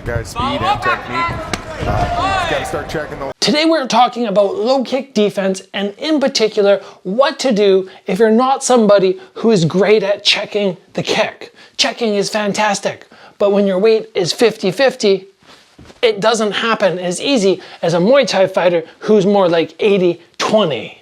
guy's speed and technique. Got to start checking those. Today we're talking about low kick defense, and in particular what to do if you're not somebody who is great at checking the kick. Checking is fantastic, but when your weight is 50-50, it doesn't happen as easy as a Muay Thai fighter who's more like 80-20.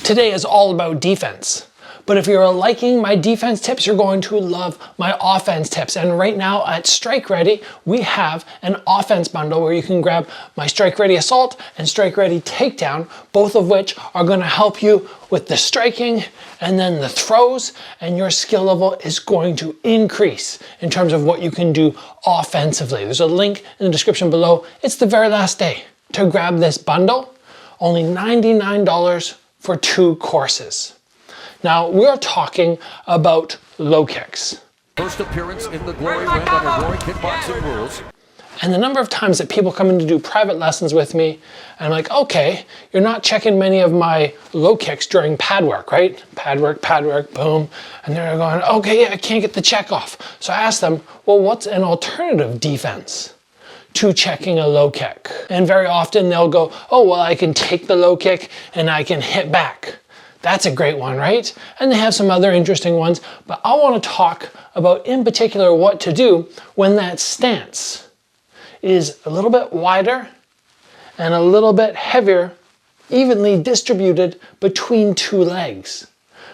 Today is all about defense. But if you're liking my defense tips, you're going to love my offense tips. And right now at Strike Ready, we have an offense bundle where you can grab my Strike Ready Assault and Strike Ready Takedown, both of which are going to help you with the striking and then the throws, and your skill level is going to increase in terms of what you can do offensively. There's a link in the description below. It's the very last day to grab this bundle. Only $99 for 2 courses. Now, we're talking about low kicks. First appearance in the Glory Ring under Glory kickboxing rules. And the number of times that people come in to do private lessons with me, and I'm like, okay, you're not checking many of my low kicks during pad work, right? Pad work, boom. And they're going, okay, yeah, I can't get the check off. So I ask them, well, what's an alternative defense to checking a low kick? And very often they'll go, oh, well, I can take the low kick and I can hit back. That's a great one, right? And they have some other interesting ones, but I want to talk about in particular what to do when that stance is a little bit wider and a little bit heavier, evenly distributed between 2 legs.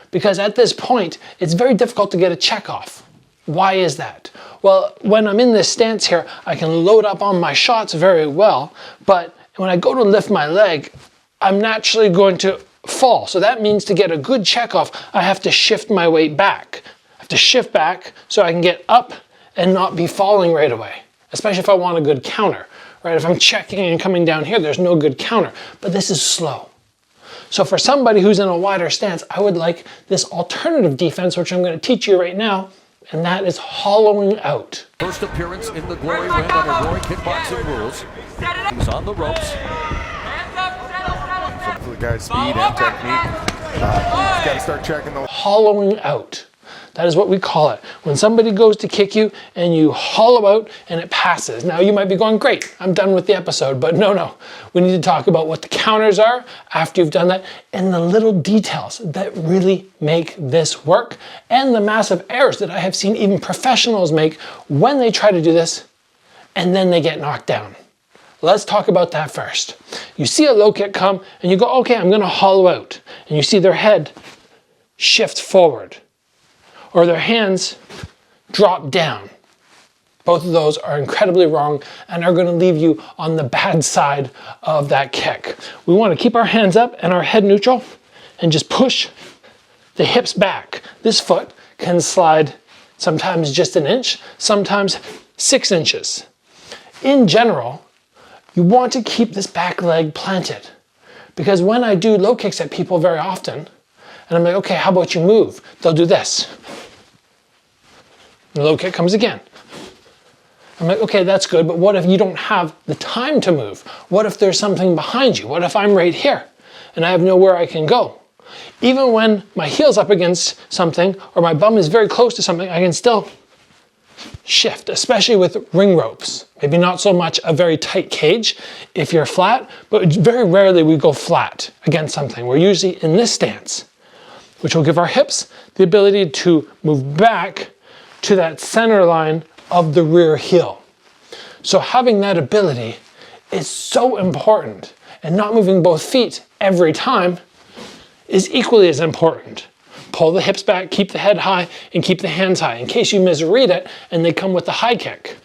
Because at this point, it's very difficult to get a check off. Why is that? Well, when I'm in this stance here, I can load up on my shots very well, but when I go to lift my leg, I'm naturally going to fall. So that means to get a good check off, I have to shift my weight back. I have to shift back so I can get up and not be falling right away, especially if I want a good counter, right? If I'm checking and coming down here, there's no good counter, but this is slow. So for somebody who's in a wider stance, I would like this alternative defense, which I'm going to teach you right now, and that is hollowing out. First appearance in the Glory Ring under Glory kickboxing rules. He's on the ropes. The guy's speed and technique. Got to start checking those. Hollowing out. That is what we call it. When somebody goes to kick you and you hollow out and it passes. Now you might be going, great, I'm done with the episode, but no. We need to talk about what the counters are after you've done that and the little details that really make this work and the massive errors that I have seen even professionals make when they try to do this and then they get knocked down. Let's talk about that first. You see a low kick come and you go, okay, I'm going to hollow out. And you see their head shift forward or their hands drop down. Both of those are incredibly wrong and are going to leave you on the bad side of that kick. We want to keep our hands up and our head neutral and just push the hips back. This foot can slide sometimes just an inch, sometimes 6 inches. In general, you want to keep this back leg planted, because when I do low kicks at people very often, and I'm like, okay, how about you move? They'll do this. The low kick comes again. I'm like, okay, that's good, but what if you don't have the time to move? What if there's something behind you? What if I'm right here and I have nowhere I can go? Even when my heel's up against something or my bum is very close to something, I can still shift, especially with ring ropes. Maybe not so much a very tight cage if you're flat, but very rarely we go flat against something. We're usually in this stance, which will give our hips the ability to move back to that center line of the rear heel. So having that ability is so important, and not moving both feet every time is equally as important. Pull the hips back, keep the head high, and keep the hands high. In case you misread it and they come with the high kick,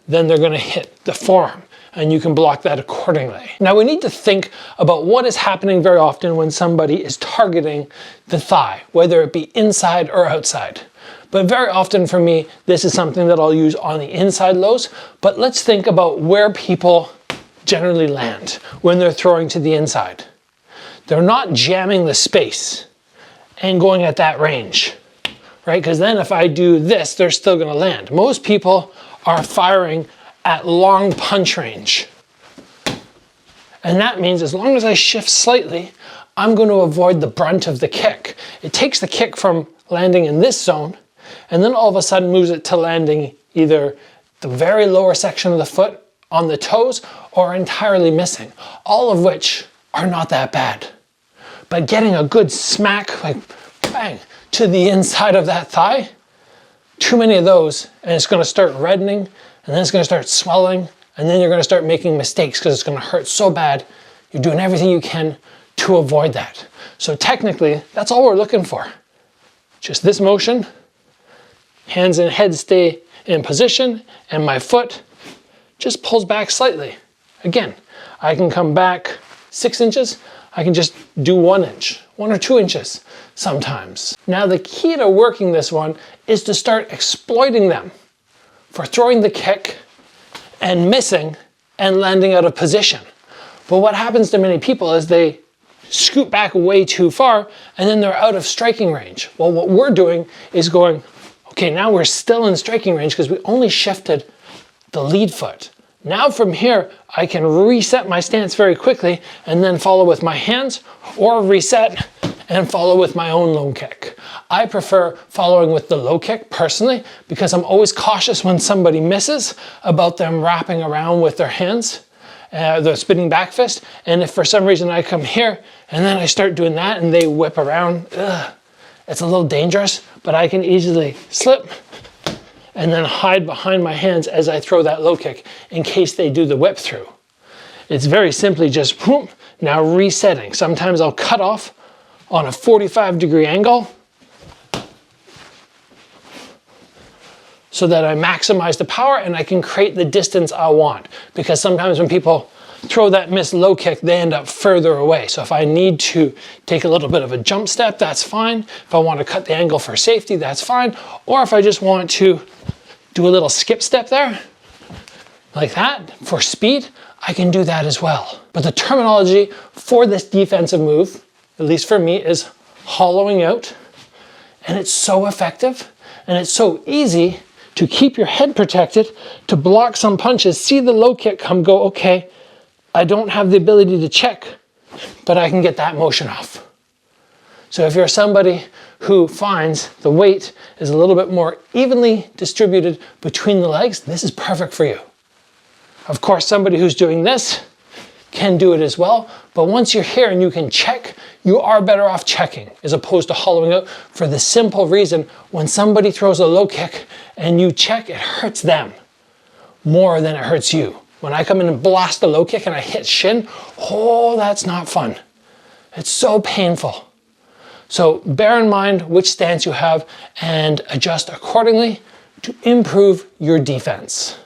then they're going to hit the forearm, and you can block that accordingly. Now we need to think about what is happening very often when somebody is targeting the thigh, whether it be inside or outside. But very often for me, this is something that I'll use on the inside lows. But let's think about where people generally land when they're throwing to the inside. They're not jamming the space and going at that range, right? Because then if I do this, they're still going to land. Most people are firing at long punch range. And that means as long as I shift slightly, I'm going to avoid the brunt of the kick. It takes the kick from landing in this zone and then all of a sudden moves it to landing either the very lower section of the foot on the toes or entirely missing, all of which are not that bad. But getting a good smack, like bang, to the inside of that thigh, too many of those, and it's gonna start reddening, and then it's gonna start swelling, and then you're gonna start making mistakes because it's gonna hurt so bad. You're doing everything you can to avoid that. So technically, that's all we're looking for. Just this motion, hands and head stay in position, and my foot just pulls back slightly. Again, I can come back 6 inches, I can just do 1 inch, 1 or 2 inches sometimes. Now the key to working this one is to start exploiting them for throwing the kick and missing and landing out of position. But what happens to many people is they scoot back way too far and then they're out of striking range. Well, what we're doing is going, okay, now we're still in striking range because we only shifted the lead foot. Now from here, I can reset my stance very quickly and then follow with my hands, or reset and follow with my own low kick. I prefer following with the low kick personally because I'm always cautious when somebody misses about them wrapping around with their hands, the spinning back fist. And if for some reason I come here and then I start doing that and they whip around, it's a little dangerous, but I can easily slip and then hide behind my hands as I throw that low kick in case they do the whip through. It's very simply just boom, now resetting. Sometimes I'll cut off on a 45-degree angle so that I maximize the power and I can create the distance I want. Because sometimes when people throw that missed low kick, they end up further away. So if I need to take a little bit of a jump step, that's fine. If I want to cut the angle for safety, that's fine. Or if I just want to do a little skip step there, like that, for speed, I can do that as well. But the terminology for this defensive move, at least for me, is hollowing out. And it's so effective, and it's so easy to keep your head protected, to block some punches, see the low kick come, go, okay, I don't have the ability to check, but I can get that motion off. So if you're somebody who finds the weight is a little bit more evenly distributed between the legs, this is perfect for you. Of course, somebody who's doing this can do it as well, but once you're here and you can check, you are better off checking as opposed to hollowing out, for the simple reason when somebody throws a low kick and you check, it hurts them more than it hurts you. When I come in and blast a low kick and I hit shin, oh, that's not fun. It's so painful. So bear in mind which stance you have and adjust accordingly to improve your defense.